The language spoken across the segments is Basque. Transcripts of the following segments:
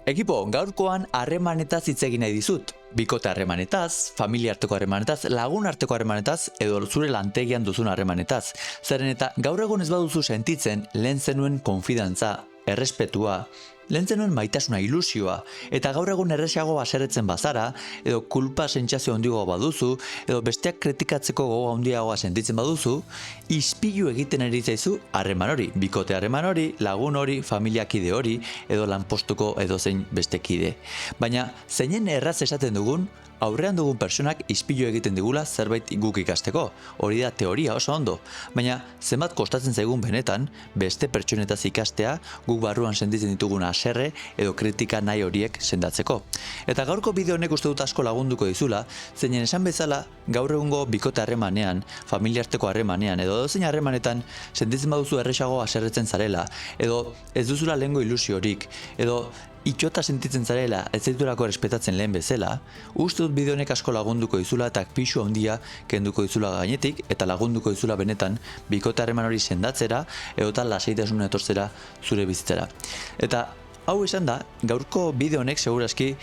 Ekipo, gaurkoan harremanetaz hitz egin nahi dizut. Bikote harremanetaz, familia arteko harremanetaz, lagun arteko harremanetaz, edo zure lantegian duzun harremanetaz. Zeren eta gaur egun ez baduzu sentitzen lehen zenuen konfidantza, errespetua, lehen zenuen maitasuna, ilusioa, eta gaur egun erresago haserretzen bazara, edo kulpa sentsazio handiago baduzu, edo besteak kritikatzeko gogo handiagoa sentitzen baduzu, ispilu egiten ari zaizu harreman hori, bikote harreman hori, lagun hori, familiakide hori, edo lanpostuko edozein beste kide. Baina, zeinen erraz esaten dugun, aurrean dugun personak ispilu egiten digula zerbait guk ikasteko. Hori da teoria oso ondo. Baina, zenbat kostatzen zaigun benetan, beste pertsonetaz ikastea, guk barruan sentitzen ditugun haserre edo kritika nahi horiek sendatzeko. Eta gaurko bideo honek uste dut asko lagunduko dizula, zeinen esan bezala, gaur egungo bikote harremanean, familia arteko harremanean, edo dozein harremanetan, sentitzen baduzu erresago haserretzen zarela, edo ez duzula lehengo ilusiorik, edo itxota sentitzen zarela, ez zaitulako errespetatzen lehen bezala, uste dut bideo honek asko lagunduko dizula eta pisu handia kenduko dizula gainetik eta lagunduko dizula benetan bikote harreman hori sendatzera edota lasaitasuna etortzera zure bizitzera. Eta hau esan da, gaurko bideo honek segurazki,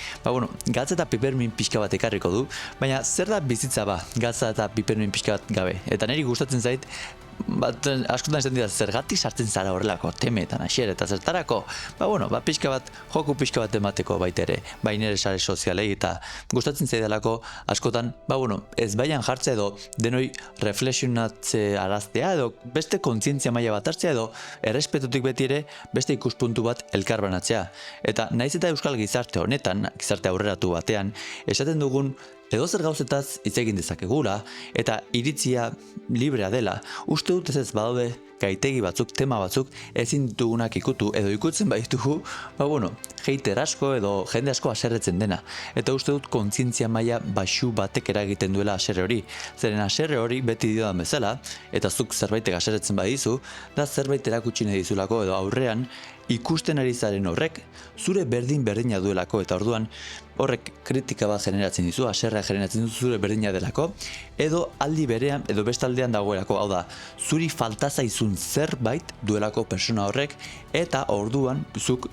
gatza eta pipermin pixka bat ekarriko du, baina zer da bizitza gatza eta pipermin pixka bat gabe. Eta niri gustatzen zait, askotan esan dira, zergatik sartzen zara horrelako temetan, asier, eta zertarako, pixka bat, joku pixka bat emateko baita ere, baina ere sare sozialei, eta gustatzen zaidalako askotan, ez baian jartzea edo denoi reflexionatze araztea, edo beste kontzientzia maila bat hartzea, edo errespetutik beti ere beste ikuspuntu bat elkarbanatzea. Eta naiz eta euskal gizarte honetan, gizarte aurreratu batean, esaten dugun edozer gauzetaz hitz egin dezakegula eta iritzia librea dela, uste dut ez badaude gaitegi batzuk, tema batzuk ezin ditugunak ikutu edo ikutzen baditugu, hater asko edo jende asko haserretzen dena. Eta uste dut kontzientzia maila baxu batek eragiten duela haserre hori. Zeren haserre hori beti diodan bezala, eta zuk zerbaitek haserretzen badizu, da zerbait erakutsi nahi dizulako edo aurrean ikusten ari zaren horrek zure berdina duelako, eta orduan horrek kritika bat generatzen dizu, haserrea generatzen dizu zure berdina delako, edo aldi berean, edo bestaldean dagoelako, hau da, zuri falta zaizun zerbait duelako persona horrek, eta orduan zuk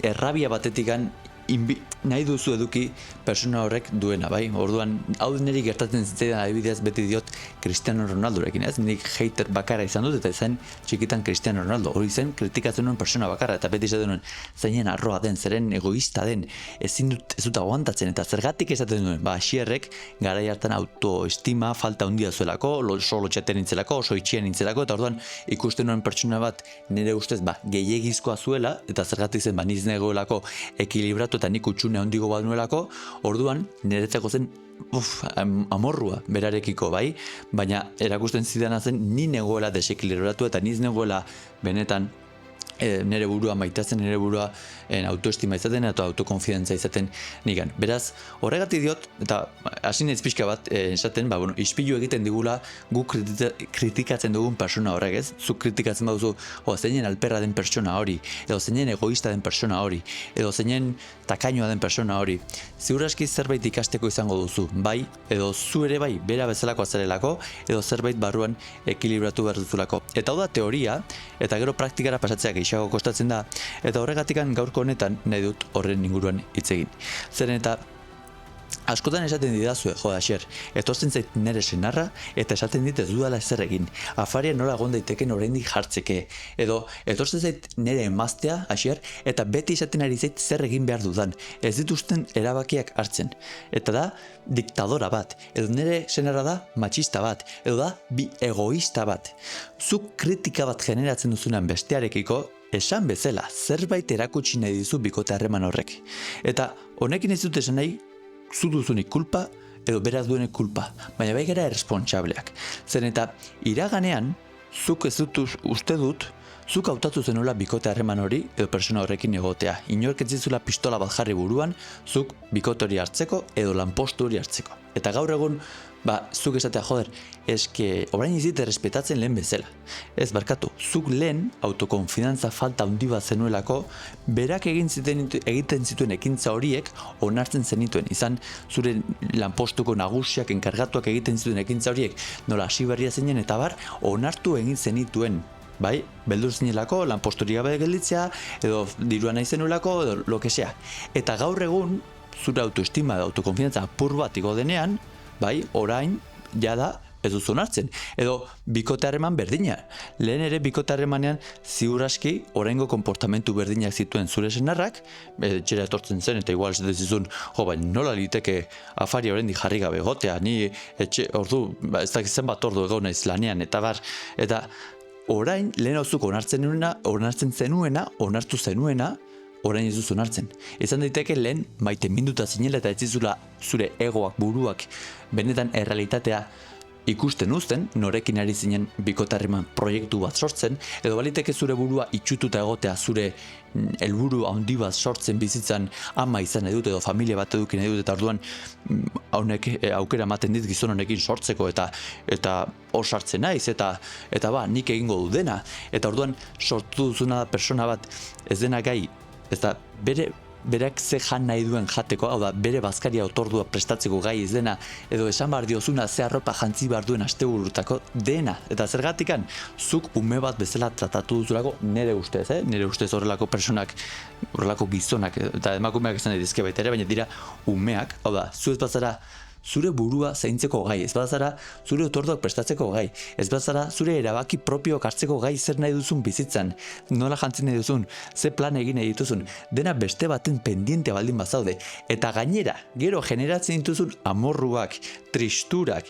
errabia batetikan nahi duzu eduki persona horrek duena, bai? Orduan, hau niri gertatzen zitzaidan adibidez beti diot Cristiano Ronaldorekin, ez? Nik hater bakarra izan dut, eta zen txikitan Cristiano Ronaldo. Hori zen kritikatzen nuen persona bakarra, eta beti esaten nuen, zeinen arroa den, zeren egoista den, ez dut aguantatzen, eta zergatik esaten nuen, hasierrek garai hartan autoestima falta handia zuelako, oso lotxaten nintzelako, oso itxien nintzelako, eta orduan ikusten nuen pertsona bat nire ustez, gehiegizkoa zuela, eta zergatik zen, niz negoelako ekilibratu eta nik utxune handigo bat nuelako, orduan niretzako zen amorrua berarekiko, bai? Baina erakusten zidana zen ni negoela desekilibratu eta niz negoela benetan nire burua maitatzen, nire burua autoestima izaten eta autokonfidantza izaten nigan. Beraz, horregatik diot, eta hasi naiz pixka bat esaten, ispilu egiten digula guk kritikatzen dugun persona horrek, ez? Zuk kritikatzen baduzu, zeinen alperra den persona hori, edo zeinen egoista den persona hori, edo zeinen takainoa den persona hori. Ziur aski zerbait ikasteko izango duzu, bai, edo zu ere bai, bera bezalako azarelako, edo zerbait barruan ekilibratu behar duzulako. Eta hau da teoria, eta gero praktikara pasatzea gehiago kostatzen da, eta horregatikan gaurko honetan nahi dut horren inguruan hitz egin. Zeren eta askotan esaten didazue, Asier, etortzen zait nire senarra eta esaten dit ez dudala ezer egin. Afaria nola egon daiteken oraindik jartzeke. Edo etortzen zait nire emaztea, Asier, eta beti esaten ari zait zer egin behar dudan. Ez dituzten erabakiak hartzen. Eta da, diktadora bat. Edo nire senarra da, matxista bat. Edo da, bi egoista bat. Zuk kritika bat generatzen duzunan bestearekiko, esan bezala, zerbait erakutsi nahi dizu bikote harreman horrek. Eta honekin ez dut esan nahi, zu duzunik kulpa edo beraz duenek kulpa, baina bai gara erresponsableak. Zen eta iraganean, zuk ez dut uste dut, zuk hautatu zenuela bikote harreman hori edo persona horrekin egotea. Inork ez dizula pistola bat jarri buruan, zuk bikote hori hartzeko edo lanpostu hori hartzeko. Eta gaur egun, zuk esatea, eske, orain izite respetatzen lehen bezala. Ez barkatu, zuk lehen autokonfidantza falta handi bat zenuelako, berak egiten zituen ekintza horiek onartzen zenituen. Izan zure lanpostuko nagusiak enkargatuak egiten zituen ekintza horiek nola hasi berria zeinen eta onartu egin zenituen. bai, beldur zinelako, lanposturik gabe gelditzea, edo dirua nahi zenulako, edo lokesea. Eta gaur egun, zure autoestima edo autokonfiantza apur bat igo denean, bai, orain, jada, ez duzu onartzen. Edo, bikote harreman berdina. Lehen ere bikote harremanean ziur aski oraingo konportamentu berdinak zituen zure senarrak, etxera etortzen zen eta igual ez dezizun, baina nola liteke afari oraindik jarri gabe egotea, ni ordu, ez dakit zenbat ordu egon naiz lanean, eta bar, eta orain lehen auzuk onartu zenuena, orain ez duzu onartzen. Izan daiteke lehen maite minduta zinela eta ez zizula zure egoak, buruak, benetan errealitatea ikusten uzten, norekin ari zinen bikotarriman proiektu bat sortzen, edo baliteke zure burua itxututa egotea zure helburu handi bat sortzen bizitzan ama izan nahi dut edo familia bat eduki nahi dut eta orduan honek aukera ematen dit gizon honekin sortzeko eta hor sartzen naiz eta nik egingo du dena eta orduan sortu duzuna persona bat ez dena gai ez da berak ze jan nahi duen jateko, hau da, bere bazkaria otordua prestatzeko gai ez dena, edo esan behar diozuna ze arropa jantzi behar duen asteburutako dena. Eta zergatikan, zuk ume bat bezala tratatu duzulako nire ustez, nire ustez horrelako personak, horrelako gizonak, eta emakumeak esan daitezke baita ere, baina dira umeak, hau da, zu ez bazara zure burua zaintzeko gai, ez bazara zure otorduak prestatzeko gai, ez bazara zure erabaki propioak hartzeko gai zer nahi duzun bizitzan, nola jantzen nahi duzun, ze plan egin nahi dituzun, dena beste baten pendiente baldin bazaude, eta gainera, gero generatzen dituzun amorruak, tristurak,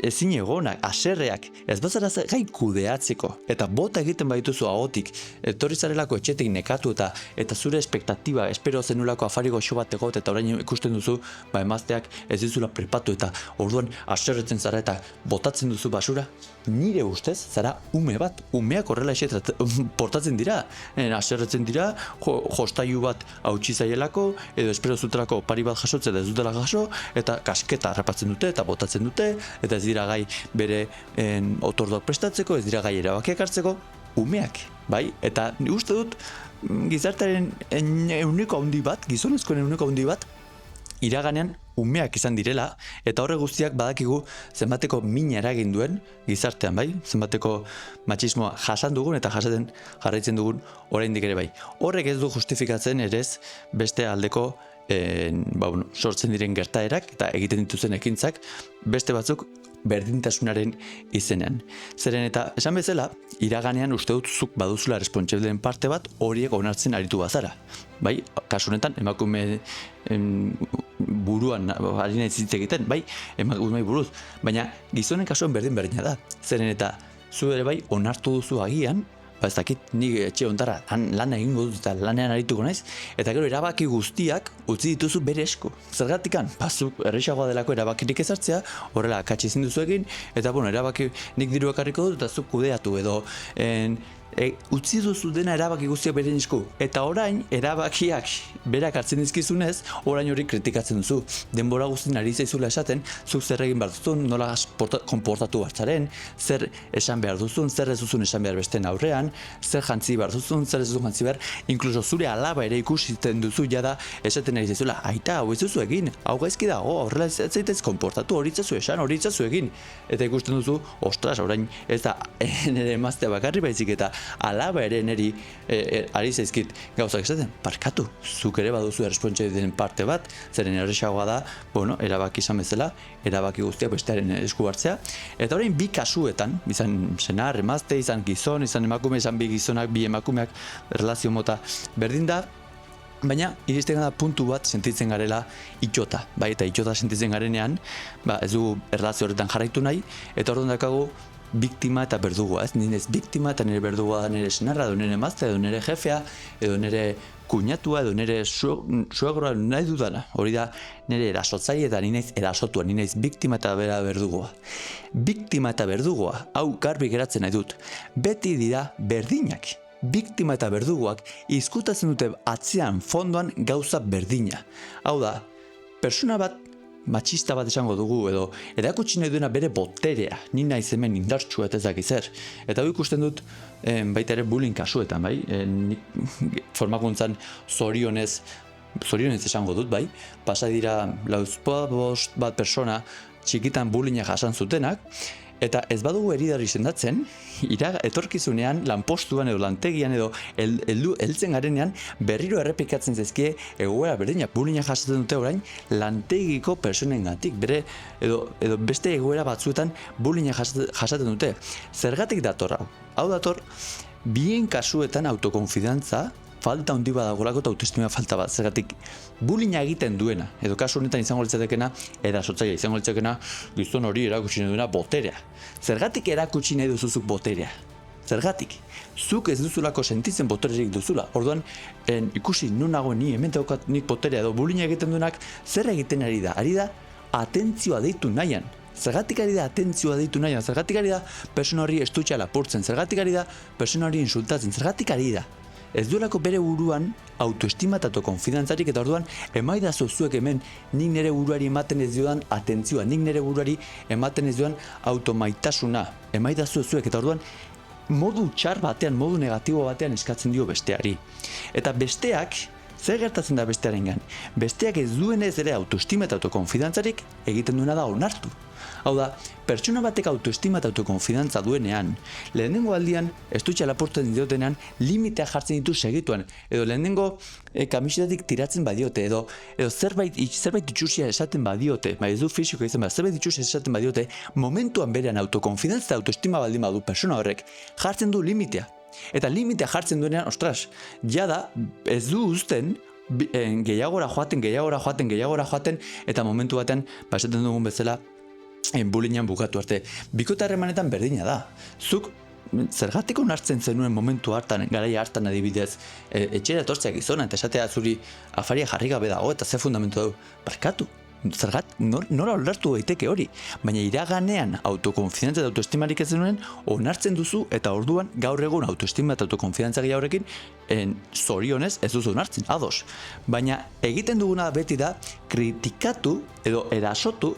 ezin egonak, aserreak, ez bazara gai kudeatzeko, eta bota egiten baituzu ahotik, etorri zarelako etxetik nekatu eta zure espektatiba, espero zenulako afari goxo bat egot, eta orain ikusten duzu, emazteak ez dizula prepatu eta orduan aserretzen zara eta botatzen duzu basura, nire ustez zara ume bat, umeak horrela eset portatzen dira, aserretzen dira, jostailu bat hautsi zaielako, edo espero zutelako pari bat jasotzen da ez dutela jaso, eta kasketa harrapatzen dute eta botatzen dute, eta ez dira gai bere otorduak prestatzeko, ez dira gai erabakiak hartzeko, umeak, bai? Eta uste dut gizartearen ehuneko handi bat, gizonezkoen ehuneko handi bat, iraganean umeak izan direla, eta horre guztiak badakigu zenbateko mina eragin duen gizartean, bai? Zenbateko matxismoa jasan dugun eta jasaten jarraitzen dugun oraindik ere bai. Horrek ez du justifikatzen ere ez beste aldeko sortzen diren gertaerak eta egiten dituzen ekintzak beste batzuk berdintasunaren izenean. Zeren eta esan bezala, iraganean uste dut zuk baduzula responsableen parte bat horiek onartzen aritu bazara. Bai, kasu honetan emakume buruan ari nahi hitz egiten, bai, emakume buruz, baina gizonen kasuan berdina da. Zeren eta zu ere bai onartu duzu agian, ez dakit nik etxe ontara lan egingo dut eta lanean arituko naiz, eta gero erabaki guztiak utzi dituzu bere esku. Zergatikan, zuk erresagoa delako erabakirik ezartzea, horrela akatsi ezin duzu egin, eta erabaki nik diru ekarriko dut eta zuk kudeatu edo utzi duzu dena erabaki guztiak bere esku. Eta orain erabakiak berak hartzen dizkizunez, orain hori kritikatzen duzu. Denbora guztien ari zaizula esaten, zuk zer egin behar duzun, nola konportatu hartzaren, zer esan behar duzun, zer ez duzun esan behar besteen aurrean, zer jantzi behar duzun, zer ez duzun jantzi behar, inkluso zure alaba ere ikusiten duzu jada esaten ari zaizula, aita, hau ez duzu egin, hau gaizki dago, horrela ez zaitez konportatu, hori itzazu esan, hori itzazu egin. Eta ikusten duzu, ostras, orain ez da nire emaztea bakarri baizik eta alaba ere niri ari zaizkit gauzak esaten, parkatu, zuk ere baduzu erresponsabilitateen parte bat, zeren erresagoa da, erabaki izan bezala, erabaki guztiak bestearen esku hartzea, eta orain bi kasuetan, izan senar, emazte, izan gizon, izan emakume, izan bi gizonak, bi emakumeak, erlazio mota berdin da, baina iristen da puntu bat sentitzen garela itxota, bai, eta itxota sentitzen garenean, ez dugu erlazio horretan jarraitu nahi, eta orduan dakagu biktima eta berdugua, ez? Nire biktima eta nire berdugua da nire senarra, edo nire emaztea, edo nire jefea, edo nire kuñatua, edo nire suegroa nahi dudana. Hori da nire erasotzaile eta nire erasotua, nire biktima eta berdugua. Biktima eta berdugua, hau garbi geratzen nahi dut, beti dira berdinak. Biktima eta berduguak izkutatzen dute atzean fondoan gauza berdina. Hau da, persona bat matxista bat esango dugu edo erakutsi nahi duena bere boterea, ni naiz hemen indartsua eta ez dakit zer. Eta hau ikusten dut baita ere bullying kasuetan, bai? Formakuntzan zorionez esango dut, bai? Pasa dira 45 bat persona txikitan bullyinga jasan zutenak, Eta ez badugu eridari sendatzen, etorkizunean, lanpostuan edo lantegian edo heltzen garenean berriro errepikatzen zaizkie egoera berdinak. Bullyinga jasaten dute orain lantegiko personengatik, edo beste egoera batzuetan bullyinga jasaten dute. Zergatik dator hau? Hau dator bien kasuetan autokonfidantza falta handi badagolako eta autoestima falta bat. Zergatik bullyinga egiten duena, edo kasu honetan izango litzatekeena, erasotzailea izango litzatekeena, gizon hori erakutsi nahi duena boterea. Zergatik erakutsi nahi duzuzuk boterea? Zergatik? Zuk ez duzulako sentitzen botererik duzula. Orduan, ikusi nun nagoen ni, hemen daukat nik boterea edo bullyinga egiten duenak, zer egiten ari da? Ari da atentzioa deitu nahian. Zergatik ari da atentzioa deitu nahian? Zergatik ari da persona hori estutxa lapurtzen? Zergatik ari da persona hori insultatzen? Zergatik ari da? Ez duelako bere buruan autoestima eta autokonfidantzarik, eta orduan emaidazu zuek hemen nik nire buruari ematen ez diodan atentzioa, nik nire buruari ematen ez diodan automaitasuna, emaidazu zuek, eta orduan modu txar batean, modu negatibo batean eskatzen dio besteari. Eta besteak, zer gertatzen da bestearengan? Besteak ez duenez ere autoestima eta autokonfidantzarik egiten duena da onartu. Hau da, pertsona batek autoestima eta autokonfidantza duenean, lehenengo aldian, estutxa lapurtzen diotenean, limitea jartzen ditu segituan, edo lehenengo kamisetatik tiratzen badiote, edo zerbait itxusia esaten badiote, ez du fisiko izan bat, zerbait itxusia esaten badiote, momentuan berean autokonfidantza eta autoestima baldin badu persona horrek, jartzen du limitea. Eta limitea jartzen duenean, ostras, jada ez du uzten, gehiagora joaten, eta momentu batean, esaten dugun bezala, bullyingan bukatu arte. Bikote harremanetan berdina da. Zuk zergatik onartzen zenuen momentu hartan, garaia hartan adibidez, etxera etortzeak gizona, eta esatea zuri afaria jarri gabe dago, eta ze fundamentu dugu. Barkatu. Nola ulertu daiteke hori, baina iraganean autokonfidantza eta autoestimarik ez denuen onartzen duzu, eta orduan gaur egun autoestima eta autokonfidantza gehiagorekin zorionez ez duzu onartzen, ados. Baina egiten duguna beti da kritikatu edo erasotu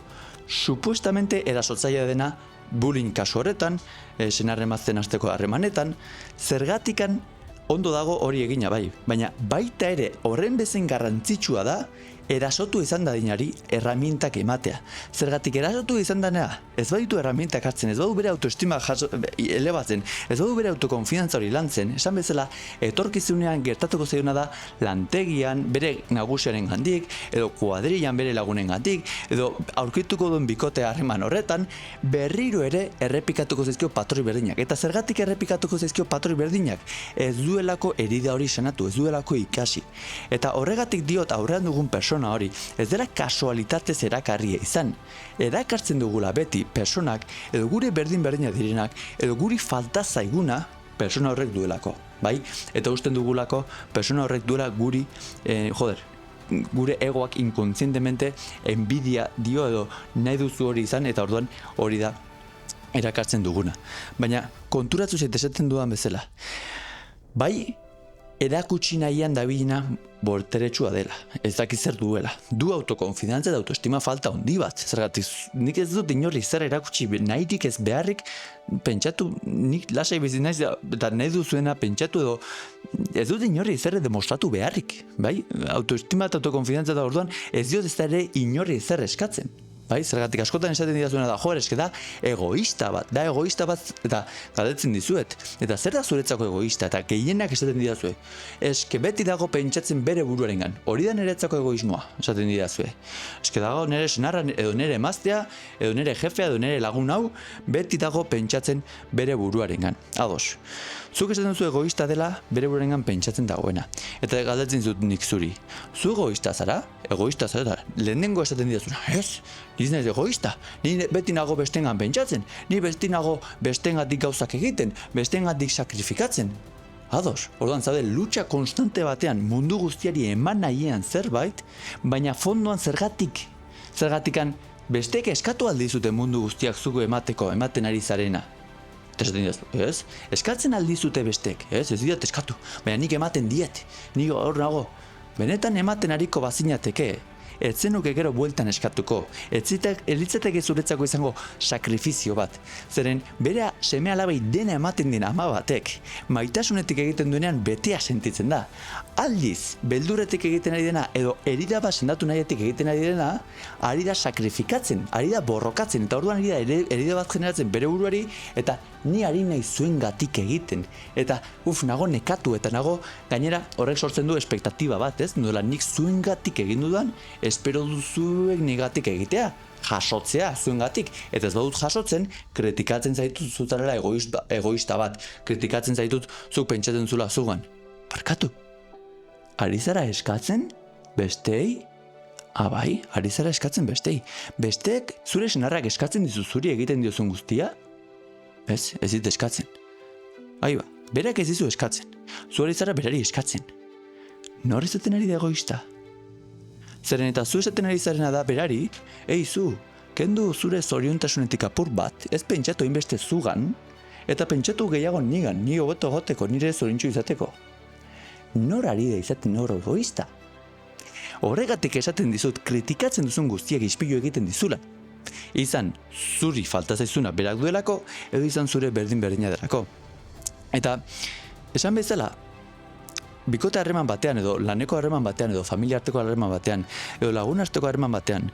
supuestamente erasotzailea dena bullying kasu horretan, senar-emazteen arteko harremanetan, zergatikan ondo dago hori egina bai, baina baita ere horren bezain garrantzitsua da erasotu izan dadinari erramintak ematea. Zergatik erasotu izan danea, ez baditu erramintak hartzen, ez badu bere autoestima elebatzen, ez badu bere autokonfidantza hori lantzen, esan bezala, etorkizunean gertatuko zaiona da lantegian bere nagusiaren gandik, edo kuadrilan bere lagunen gandik, edo aurkituko duen bikote harreman horretan, berriro ere errepikatuko zaizkio patroi berdinak. Eta zergatik errepikatuko zaizkio patroi berdinak? Ez duelako herida hori sanatu, ez duelako ikasi. Eta horregatik diot aurrean dugun persona hori, ez dela kasualitatez erakarria izan. Erakartzen dugula beti personak, edo gure berdin-berdinak direnak, edo guri falta zaiguna persona horrek duelako, bai? Eta usten dugulako persona horrek duela guri, gure egoak inkontzientemente enbidia dio edo nahi duzu hori izan, eta orduan hori da erakartzen duguna. Baina konturatu zait esaten dudan bezala, bai, erakutsi nahian dabilena borteretsua dela, ez dakit zer duela. Du autokonfidantza eta autoestima falta handi bat. Zergatik, nik ez dut inorri zer erakutsi nahirik ez beharrik pentsatu, nik lasai bizi naiz eta nahi duzuena pentsatu edo ez dut inorri zer demostratu beharrik, bai? Autoestima eta autokonfidantza da orduan ez diot ez da ere inorri zer eskatzen. Bai, zergatik askotan esaten didazuena da, eske da egoista bat, eta galdetzen dizuet. Eta zer da zuretzako egoista, eta gehienak esaten didazue. Eske beti dago pentsatzen bere buruarengan, hori da niretzako egoismoa, esaten didazue. Eske dago nire senarra, edo nire emaztea, edo nire jefea, edo nire lagun hau, beti dago pentsatzen bere buruarengan. Ados. Zuk esaten duzu egoista dela, bere buruarengan pentsatzen dagoena. Eta galdetzen dut nik zuri. Zu egoista zara? Egoista zara? Lehenengo esaten didazuna, ez? Niz naiz egoista, ni beti nago bestengan pentsatzen, ni beti nago bestengatik gauzak egiten, bestengatik sakrifikatzen. Ados, orduan zaude lucha konstante batean mundu guztiari eman nahiean zerbait, baina fondoan zergatikan besteek eskatu aldizute mundu guztiak zugu ematen ari zarena. Ez? Eskatzen aldizute bestek, ez diat eskatu, baina nik ematen diet, nik hor nago, benetan ematen ariko bazinateke, ez zenuke gero bueltan eskatuko. Elitzateke zuretzako izango sakrifizio bat. Zeren, bere seme alabei dena ematen den ama batek, maitasunetik egiten duenean betea sentitzen da. Aldiz, beldurretik egiten ari dena, edo erida bat sendatu nahietik egiten ari dena, ari da sakrifikatzen, ari da borrokatzen, eta orduan ari da erida bat generatzen bere buruari, eta ni ari nahi zuen gatik egiten. Eta, nago nekatu, eta nago, gainera, horrek sortzen du espektatiba bat, ez? Nola nik zuen gatik egin dudan, espero duzuek negatik egitea, jasotzea zuengatik, eta ez badut jasotzen, kritikatzen zaitut zutarela egoista bat, kritikatzen zaitut zuk pentsatzen zula zugan. Barkatu, ari zara eskatzen bestei? Bai, ari zara eskatzen bestei. Besteek zure senarrak eskatzen dizu zuri egiten diozun guztia? Ez dit eskatzen. Aiba, berak ez dizu eskatzen. Zu ari zara berari eskatzen. Nor izaten ari da egoista? Zeren eta zu esaten ari zarena da berari, zu, kendu zure zoriontasunetik apur bat, ez pentsatu inbeste zugan, eta pentsatu gehiago nigan, ni hobeto goteko, nire zorintxu izateko. Nor ari da izaten hor egoista? Horregatik esaten dizut, kritikatzen duzun guztiak ispilu egiten dizula. Izan zuri falta zaizuna berak duelako, edo izan zure berdina delako. Eta, esan bezala, bikote harreman batean, edo laneko harreman batean, edo familia arteko harreman batean, edo lagun arteko harreman batean,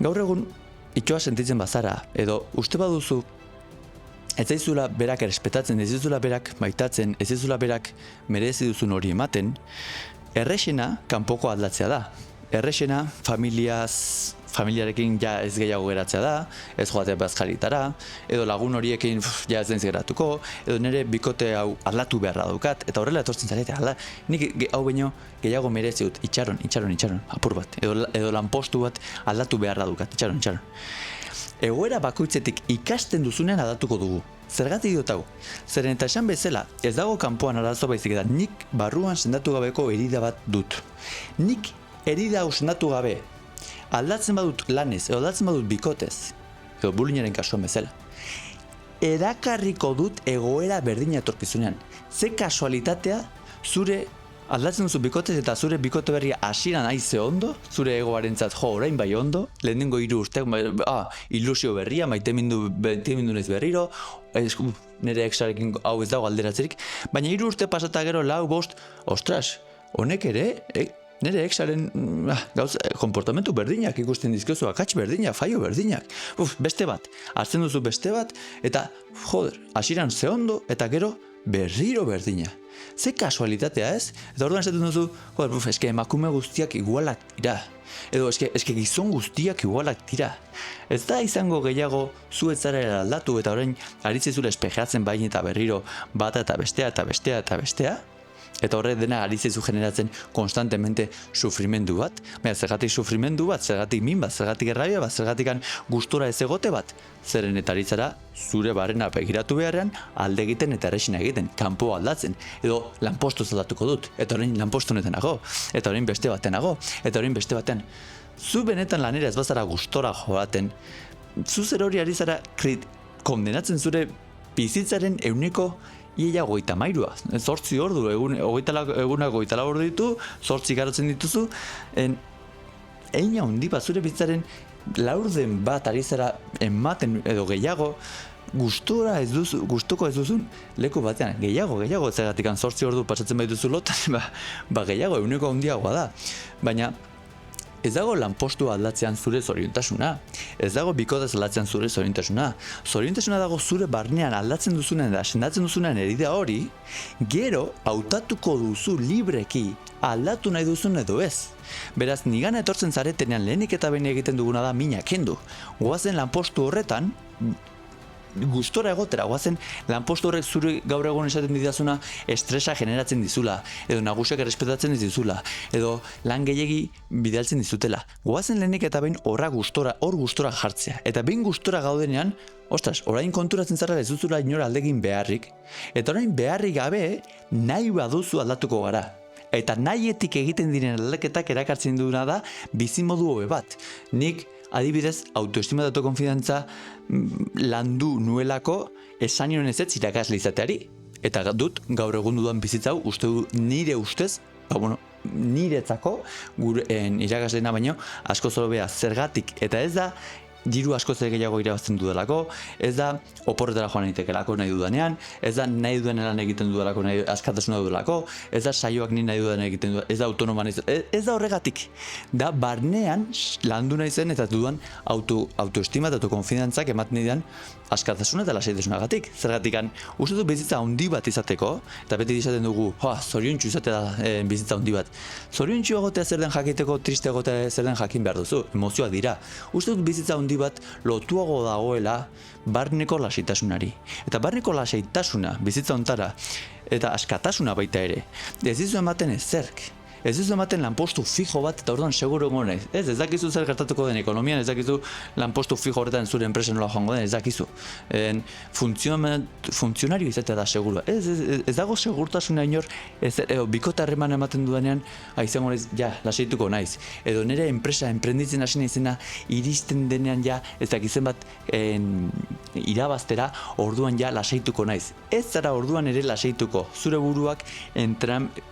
gaur egun itxoa sentitzen bazara, edo uste baduzu, ez zaizula berak errespetatzen, ez zaizula berak maitatzen, ez zaizula berak merezi duzun hori ematen, errexena kanpoko aldatzea da. Errexena familiarekin ja ez gehiago geratzea da, ez joatea bazkaritara, edo lagun horiekin ja ez denz geratuko, edo nire bikote hau aldatu beharra daukat, eta horrela etortzen zarete, nik hau baino gehiago merezi dut, itxaron, apur bat, edo lanpostu bat aldatu beharra daukat, itxaron. Egoera bakoitzetik ikasten duzunean aldatuko dugu. Zergatik dut hau? Zeren eta esan bezala, ez dago kanpoan arazo baizik eta nik barruan sendatu gabeko herida bat dut. Nik herida hau sendatu gabe, aldatzen badut lanez, edo aldatzen badut bikotez, edo bulinaren kasuan bezala, erakarriko dut egoera berdina etorkizunean. Ze kasualitatea zure aldatzen duzu bikotez eta zure bikote berria hasieran aize ondo, zure egoarentzat orain bai ondo, lehenengo 3 urteak, ilusio berria, maitemindu naiz berriro, nire exarekin hau ez dago alderatzerik, baina 3 urte pasata gero 4, 5, ostras, honek ere, nire exaren konportamentu berdinak ikusten dizkiozu, akats berdinak, faio berdinak, beste bat, hartzen duzu beste bat, eta hasieran ze ondo, eta gero berriro berdina. Ze kasualitatea ez? Eta orduan esaten duzu, eske emakume guztiak igualak dira. Edo eske gizon guztiak igualak dira. Ez da izango gehiago zu ez zara aldatu eta orain aritzezula espejatzen bain eta berriro bata eta bestea eta bestea eta bestea? Eta horre dena aritzezu generatzen konstantemente sufrimendu bat. Baina zergatik sufrimendu bat, zergatik min bat, zergatik errabia bat, zergatik gustora ez egote bat. Zeren eta aritzara zure barrena begiratu beharrean alde egiten eta errexina egiten, kanpo aldatzen. Edo lanpostuz aldatuko dut, eta orain lanpostu honetan nago, eta orain beste batean nago, eta orain beste batean. Zu benetan lanera ez bazara gustora joaten, zu zer hori ari zara kondenatzen zure bizitzaren euneko Ia 33, 8 ordu, egunak 24 ordu ditu, 8 igarotzen dituzu, egin handi bat zure bizitzaren laurden bat ari zara ematen edo gehiago, gustuko ez duzun leku batean, gehiago, zergatik 8 ordu pasatzen baituzu lotan, gehiago, eguneko handiagoa da, baina ez dago lanpostu aldatzean zure zoriontasuna, ez dago bikotez aldatzean zure zoriontasuna, zoriontasuna dago zure barnean aldatzen duzunen eta sendatzen duzunen herida hori, gero hautatuko duzu libreki aldatu nahi duzun edo ez. Beraz, nigana etortzen zaretenean lehenik eta behin egiten duguna da mina kendu. Goazen lanpostu horretan, gustora egotera, goazen lanpostu horrek zure gaur egun esaten didazuna estresa generatzen dizula, edo nagusiak errespetatzen dizula, edo lan gehiegi bidaltzen dizutela. Goazen lehenik eta behin hor gustora jartzea. Eta behin gustora gaudenean, ostras, orain konturatzen zara ez duzula inora aldegin beharrik, eta orain beharrik gabe nahi baduzu aldatuko gara. Eta nahietik egiten diren aldaketak erakartzen duguna da bizimodu hobe bat. Nik adibidez, autoestima eta autokonfidantza landu nuelako esan nion ez irakasle izateari. Eta dut, gaur egun dudan bizitza hau, nire ustez, niretzako, gure irakasleena baino, asko hobea zergatik, eta ez da, diru asko gehiago irabazten dudalako, ez da oporretara joan egitekelako nahi dudanean, ez da nahi duen lan egiten dudalako, askatasuna dudalako, ez da saioak ni nahi dudan egiten dudalako, ez da autonoman ez da horregatik. Da barnean landu nahi zen eta dudan autoestima eta autokonfidantzak ematen didan askatasuna eta lasaitasunagatik. Zergatikan, uste du bizitza handi bat izateko, eta beti izaten dugu, zoriontsu izatea da bizitza handi bat. Zoriontsu egotea zer den jakiteko, triste egotea zer den jakin behar duzu, emozioak dira. Uste dut bizitza handi bat lotuago dagoela barneko lasaitasunari. Eta barneko lasaitasuna bizitza hontara, eta askatasuna baita ere, ez dizu ematen ezerk. Ez dizu ematen lanpostu fijo bat eta orduan seguro gonez. Ez dakizu zer gertatuko den ekonomian, ez dakizu lanpostu fijo horretan zure enpresa nola joango den, ez dakizu. Funtzionario izatea da segurua. Ez dago segurtasuna inor, edo bikota harreman ematen dudanean, izango naiz, lasaituko naiz. Edo nire enpresa, enprenditzen hasi naizena, iristen denean ez dakizen bat irabaztera, orduan lasaituko naiz. Ez zara orduan ere lasaituko. Zure buruak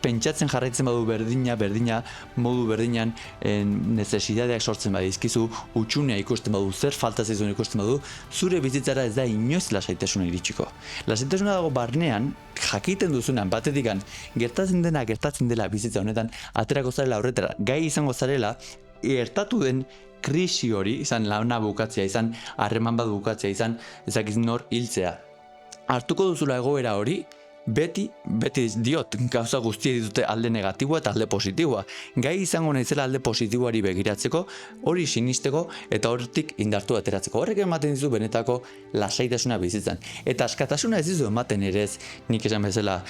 pentsatzen jarraitzen badu berdina, modu berdinan necesitateak sortzen badizkizu, utxunea ikusten badu, zer falta zaizun ikusten badu, zure bizitzara ez da inoiz lasaitasuna iritsiko. Lasaitasuna dago barnean, jakiten duzunan, batetikan, gertatzen dela bizitza honetan, aterako zarela horretara, gai izango zarela, gertatu den krisi hori, izan lana bukatzea, izan harreman bat bukatzea, izan ezakiz nor hiltzea. Hartuko duzula egoera hori, beti diot, gauza guztiek ditute alde negatiboa eta alde positiboa. Gai izango naizela alde positiboari begiratzeko, hori sinisteko eta hortik indartu ateratzeko. Horrek ematen dizu benetako lasaitasuna bizitzan. Eta askatasuna ez dizu ematen ere ez, nik esan bezala,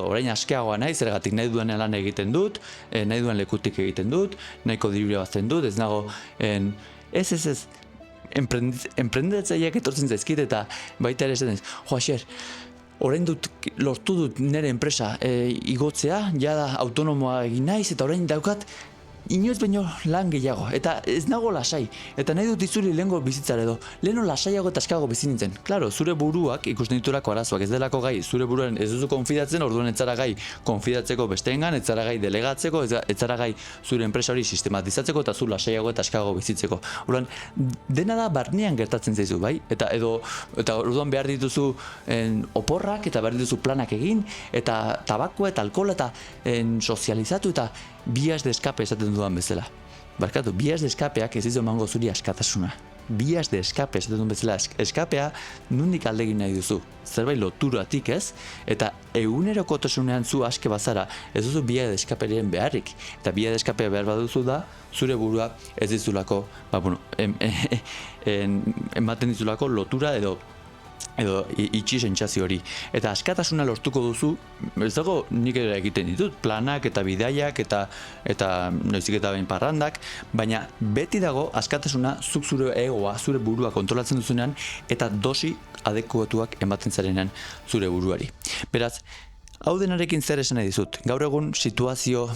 orain askeagoa nahi, zergatik nahi duen lan egiten dut, nahi duen lekutik egiten dut, nahiko diru irabazten dut, ez nago, ez, enprendetzaileak etortzen zaizkit eta baita ere esaten ez, orain lortu dut nire enpresa igotzea, jada autonomoa egin naiz, eta orain daukat inoiz baino lan gehiago, eta ez nago lasai, eta nahi dut izuli lehengo bizitzara edo, leheno lasaiago eta askago bizi nintzen. Claro, zure buruak ikusten diturako arazoak ez delako gai, zure buruaren ez duzu konfidatzen, orduan ez zara gai konfidatzeko besteengan, ez zara gai delegatzeko, ez zara gai zure enpresa hori sistematizatzeko eta zu lasaiago eta askago bizitzeko. Orduan, dena da barnean gertatzen zaizu, bai? Eta orduan behar dituzu oporrak eta behar dituzu planak egin, eta tabakoa eta alkohola eta sozializatu eta bias de escape esaten dudan bezala. Barkatu, bias de escapeak ez dizu emango zuri askatasuna. Bias de escape esaten duen bezala, eskapea nondik alde egin nahi duzu. Zerbait loturatik ez, eta egunerokotasunean zu aske bazara, ez duzu bia de escaperen beharrik. Eta bia de escapea behar baduzu da, zure burua ez dizulako, ematen dizulako lotura edo itxi sentsazio hori. Eta askatasuna lortuko duzu, ez dago nik ere egiten ditut, planak eta bidaiak eta noizik eta behin parrandak, baina beti dago askatasuna zuk zure egoa, zure burua kontrolatzen duzunean eta dosi adekuatuak ematen zarenean zure buruari. Beraz, hau denarekin zer esan nahi dizut, gaur egun situazio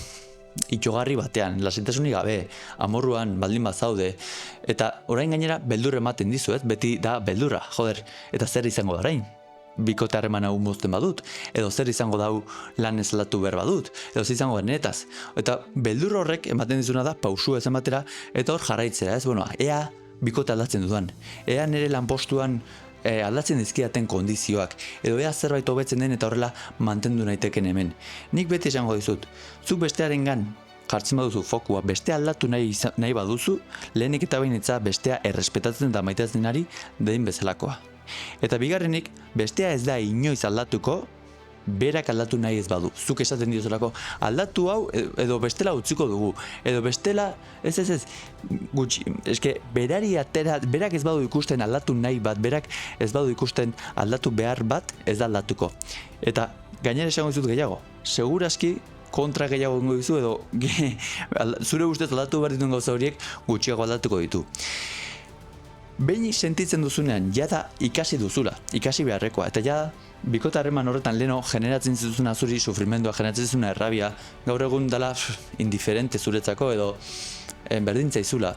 itxogarri batean, lasaitasunik gabe, amorruan baldin bazaude, eta orain gainera beldur ematen dizuet, beti da beldurra, eta zer izango da orain? Bikote harreman hau mozten badut, edo zer izango dau lan ez aldatu behar badut, edo zer izango denetaz. Eta beldur horrek ematen dizuna da pausu ez ematera, eta hor jarraitzera, ez? Ea bikote aldatzen dudan, ea nire lanpostuan aldatzen dizkidaten kondizioak, edo ea zerbait hobetzen den eta horrela mantendu naiteken hemen. Nik beti esango dizut, zuk bestearengan jartzen baduzu fokua, bestea aldatu nahi baduzu, lehenik eta behin etza bestea errespetatzen eta maitatzen ari dein bezalakoa. Eta bigarrenik, bestea ez da inoiz aldatuko, berak aldatu nahi ez badu. Zuk esaten diozulako, aldatu hau edo bestela utziko dugu. Edo bestela, ez, gutxi, eske berak ez badu ikusten aldatu nahi bat, berak ez badu ikusten aldatu behar bat, ez da aldatuko. Eta gainera esango dizut gehiago, segurazki kontra gehiago ingo dizu edo zure ustez aldatu behar dituen gauza horiek gutxiago aldatuko ditu. Behin sentitzen duzunean, jada ikasi duzula, ikasi beharrekoa, eta jada bikote harreman horretan leno generatzen zizuna zuri sufrimendua, generatzen zizuna errabia, gaur egun dela indiferente zuretzako edo berdintza izula.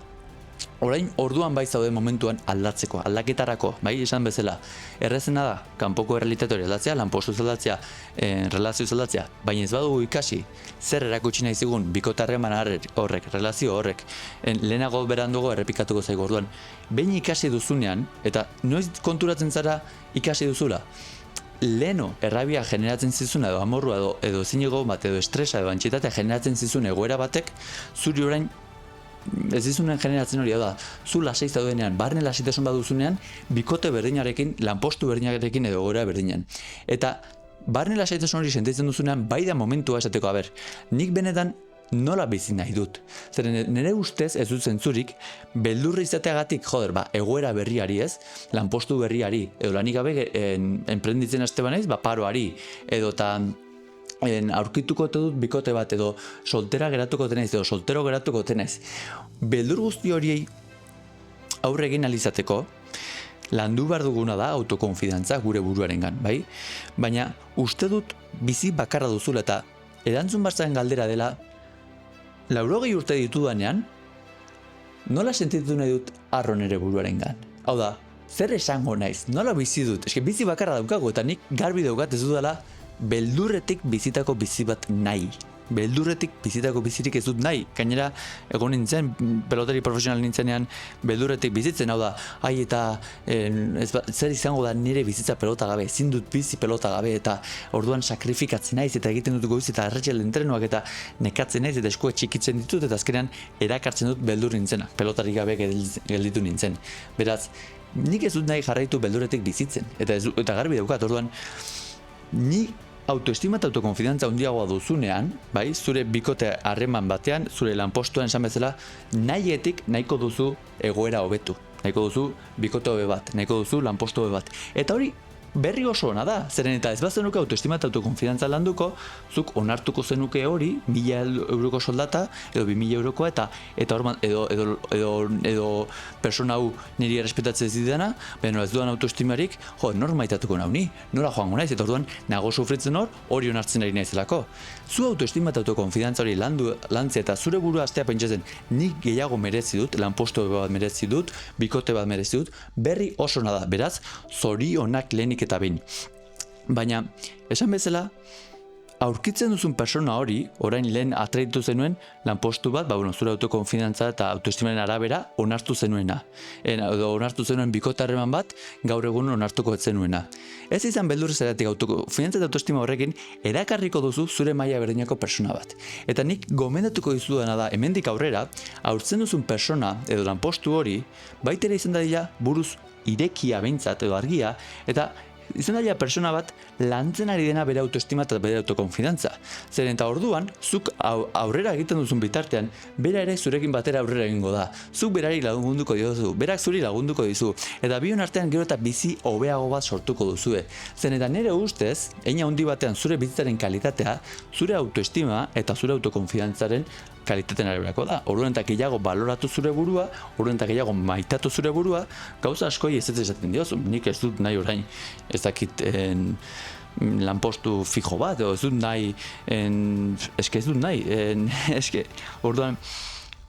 Orain orduan bai zaude momentuan aldatzeko, aldaketarako, bai, esan bezala. Errezena da, kanpoko errealitate hori aldatzea, lanpostu aldatzea, relazio aldatzea, baina ez badugu ikasi zer erakutsi nahi zigun bikote harreman horrek, relazio horrek, lehenago berandugo errepikatuko zaigu orduan. Behin ikasi duzunean, eta noiz konturatzen zara ikasi duzula, leno errabia generatzen zizun edo amorrua edo zinego bat edo estresa edo antxietatea generatzen zizun egoera batek, zuri orain ez dizunen generatzen hori, da, zu lasai zaudenean, barne lasaitasun baduzunean, bikote berdinarekin, lanpostu berdinarekin edo egoera berdinean. Eta barne lasaitasun hori sentitzen duzunean, bai da momentua esateko, nik benetan nola bizi nahi dut. Zeren nire ustez ez dut zentzurik, beldurri izateagatik, egoera berriari ez, lanpostu berriari, edo lanik gabe enprenditzen haste banaiz, paroari, edo eta aurkituko dut bikote bat edo soltera geratuko tenaiz edo soltero geratuko tenaiz. Beldur guzti horiei aurre egin alizateko landu behar duguna da autokonfidantza gure buruarengan, bai? Baina uste dut bizi bakarra duzula eta erantzun batzaren galdera dela 80 urte ditudanean nola sentitu nahi dut arro nere buruarengan. Hau da, zer esango naiz, nola bizi dut? Eske bizi bakarra daukago eta nik garbi daukat ez dudala beldurretik bizitako bizi bat nahi. Beldurretik bizitako bizirik ez dut nahi. Gainera, egon nintzen, pelotari profesional nintzenean, beldurretik bizitzen, hau da, zer izango da nire bizitza pelota gabe, ezin dut bizi pelota gabe, eta orduan sakrifikatzen naiz, eta egiten dut goiz, eta erretxel entrenuak, eta nekatzen naiz, eta eskuak txikitzen ditut, eta azkenean erakartzen dut beldur nintzena, pelotari gabe gelditu nintzen. Beraz, nik ez dut nahi jarraitu beldurretik bizitzen, eta garbi daukat, orduan, ni autoestima eta autokonfidantza handiagoa duzunean, bai, zure bikote harreman batean, zure lanpostuan esan bezala, nahiko duzu egoera hobetu. Nahiko duzu bikote hobe bat, nahiko duzu lanpostu hobe bat. Eta hori berri oso ona da, zeren eta ez bazenuke autoestima eta autokonfidantza landuko, zuk onartuko zenuke hori, 1.000 euroko soldata, edo 2.000 eurokoa, eta orman, edo persona hau niri errespetatzen zidana, baina ez dudan autoestimarik, nor maitatuko nau ni, nola joango naiz, eta orduan nago sufritzen hori onartzen ari naizelako. Zu autoestima eta autokonfidantza hori lantzea eta zure burua astea pentsatzen, nik gehiago merezi dut, lanpostu bat merezi dut, bikote bat merezi dut, berri oso ona da, beraz, zorionak lehenik eta behin. Baina, esan bezala, aurkitzen duzun persona hori, orain lehen atraitu zenuen lanpostu bat, zure autokonfidantza eta autoestimaren arabera onartu zenuena. Edo onartu zenuen bikote harreman bat, gaur egun onartuko ez zenuena. Ez izan beldur zeratik autokonfidantza eta autoestima horrekin, erakarriko duzu zure maila berdinako persona bat. Eta nik gomendatuko dizudana da, hemendik aurrera, aurtzen duzun persona edo lanpostu hori, baitera izan dadila buruz irekia behintzat edo argia, eta izan daia persona bat lantzen ari dena bere autoestima eta bere autokonfidantza. Zeren eta orduan, zuk aurrera egiten duzun bitartean, bera ere zurekin batera aurrera egingo da. Zuk berari lagunduko diozu, berak zuri lagunduko dizu, eta bion artean gero eta bizi hobeago bat sortuko duzue. Zeren eta nire ustez, eina handi batean zure bizitzaren kalitatea, zure autoestima eta zure autokonfidantzaren kalitatean araberako da. Orduan eta gehiago baloratu zure burua, orduan eta gehiago maitatu zure burua, gauza askoi ez esaten diozu. Nik ez dut nahi orain, ez dakit lanpostu fijo bat, ez dut nahi, orduan,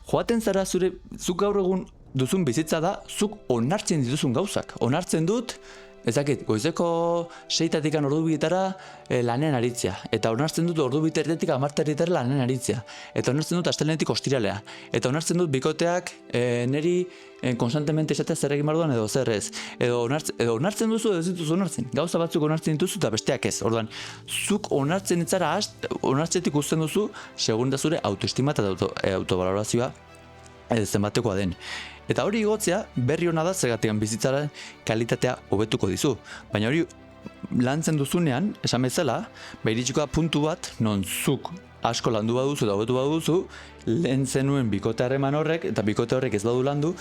joaten zara zuk gaur egun duzun bizitza da, zuk onartzen dituzun gauzak. Onartzen dut, ezakit, goizeko 6-tatik ordu bietara lanean aritzea. Eta onartzen dut ordu biterretik 10-tatik lanean aritzea. Eta onartzen dut astelenetik ostiralea. Eta onartzen dut bikoteak niri konstantemente esatea zer egin barduan edo zer ez. Edo onartzen duzu edo ez dituzu onartzen. Gauza batzuk onartzen dituzu eta besteak ez. Orduan, zuk onartzen etzara onartzetik uzten duzu, segun da zure autoestima eta autovalorazioa zenbatekoa den. Eta hori igotzea berri hona da zergatikan bizitzaren kalitatea hobetuko dizu. Baina hori lantzen duzunean, esan bezala, iritsiko da puntu bat, non zuk asko landu baduzu eta hobetu baduzu, lehen zenuen bikote harreman horrek, eta bikote horrek ez badu landu,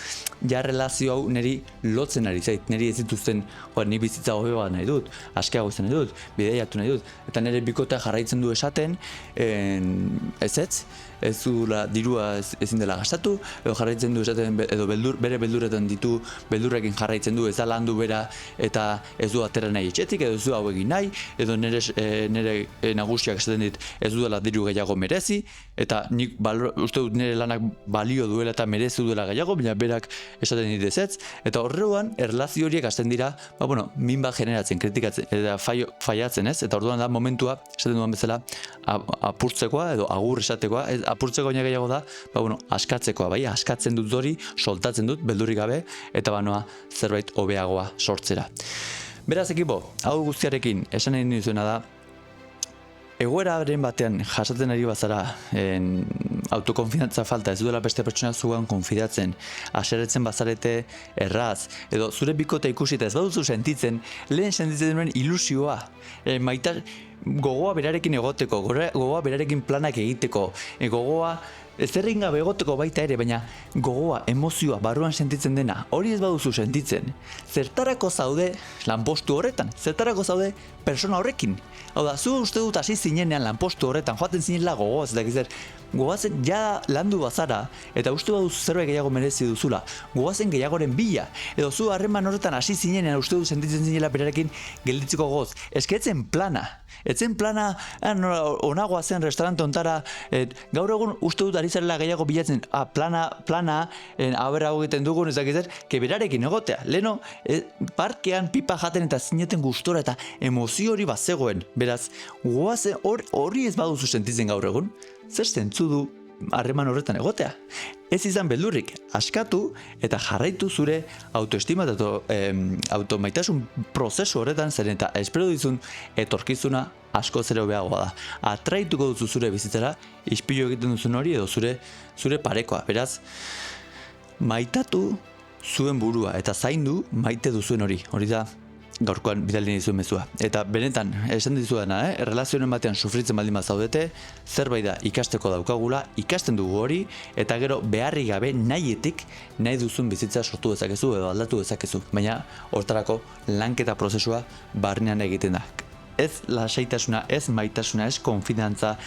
ja relazio hau niri lotzen ari zait, niri ez dituzten, ni bizitza hobe bat nahi dut, askeago izan nahi dut, bideiatu nahi dut, eta nire bikotea jarraitzen du esaten, ez, ez duela dirua ezin dela gastatu, edo jarraitzen du esaten, edo bere beldurretan ditu, beldurrekin jarraitzen du, ez da landu bera eta ez du atera nahi etxetik, edo ez du hau egin nahi, edo nire nagusiak esaten dit ez duela diru gehiago merezi, eta nik uste dut nire lanak balio duela eta merezi duela gehiago, baina berak esaten dit ezetz, eta horrean erlazio horiek hasten dira, min bat generatzen, kritikatzen, eta faiatzen ez, eta orduan da momentua, esaten duan bezala, apurtzekoa edo agur esatekoa, apurtzeko baina gehiago da, askatzekoa, bai, askatzen dut hori, soltatzen dut, beldurrik gabe, eta zerbait hobeagoa sortzera. Beraz ekipo, hau guztiarekin, esan egin duzuena da, egoeraren batean jasaten ari bazara autokonfidantza falta, ez duela beste pertsona zugan konfidatzen, haseretzen bazarete erraz, edo zure bikote ikusita ez baduzu sentitzen, lehen sentitzen duen ilusioa, gogoa berarekin egoteko, gogoa berarekin planak egiteko, gogoa zerrin gabe egoteko baita ere, baina gogoa, emozioa, barruan sentitzen dena, hori ez baduzu sentitzen, zertarako zaude lanpostu horretan, zertarako zaude persona horrekin. Hau da, zu uste dut hasi zinenean lanpostu horretan, joaten zinela gogoaz, eta gizzer, goazen ja landu bazara, eta uste baduzu zerbait gehiago merezi duzula, goazen gehiagoren bila, edo zu harreman horretan hasi zinenean uste dut sentitzen zinela berarekin gelditzeko goz. Eske etzen plana, onagoa zen restaurante ontara, gaur egun uste dut ari zarela gehiago bilatzen, plana, haber hau egiten dugun, ez dakizzer, berarekin egotea. Leno, parkean pipa jaten eta zineten gustora eta emozio hori bazegoen. Beraz, hori ez baduzu sentitzen gaur egun, zer zentzu du harreman horretan egotea. Ez izan beldurrik, askatu eta jarraitu zure autoestima eta automaitasun prozesu horretan, zeren eta espero dizun etorkizuna asko zere hobeagoa da. Atraituko duzu zure bizitzara, ispilu egiten duzun hori edo zure parekoa. Beraz, maitatu zuen burua eta zaindu maite duzuen hori. Hori da gaurkoan bidali dizuen mezua. Eta benetan, esan dizuena, relazioen batean sufritzen baldin bat zaudete, zerbait da ikasteko daukagula, ikasten dugu hori, eta gero beharri gabe nahietik nahi duzun bizitza sortu dezakezu edo aldatu dezakezu. Baina hortarako lanketa prozesua barnean egiten da. Ez lasaitasuna, ez maitasuna, ez konfidantza,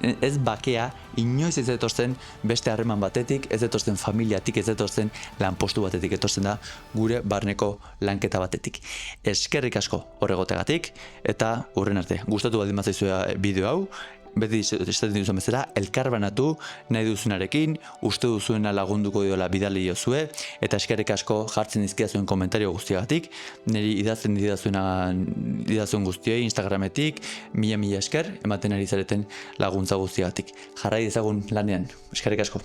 ez bakea, inoiz ez etortzen beste harreman batetik, ez etortzen familiatik, ez etortzen lanpostu batetik, etortzen da gure barneko lanketa batetik. Eskerrik asko horregotegatik, eta hurren arte, gustatu baldin bazaizue bideo hau, beti esaten duzuen bezala, elkarbanatu nahi duzunarekin, uste duzuena lagunduko diola bidali diozue, eta eskerrik asko jartzen dizkidazuen komentario guztiagatik, niri idazten didazuen guztioi Instagrametik, mila esker, ematen ari zareten laguntza guztiagatik. Jarrai dezagun lanean, eskerrik asko.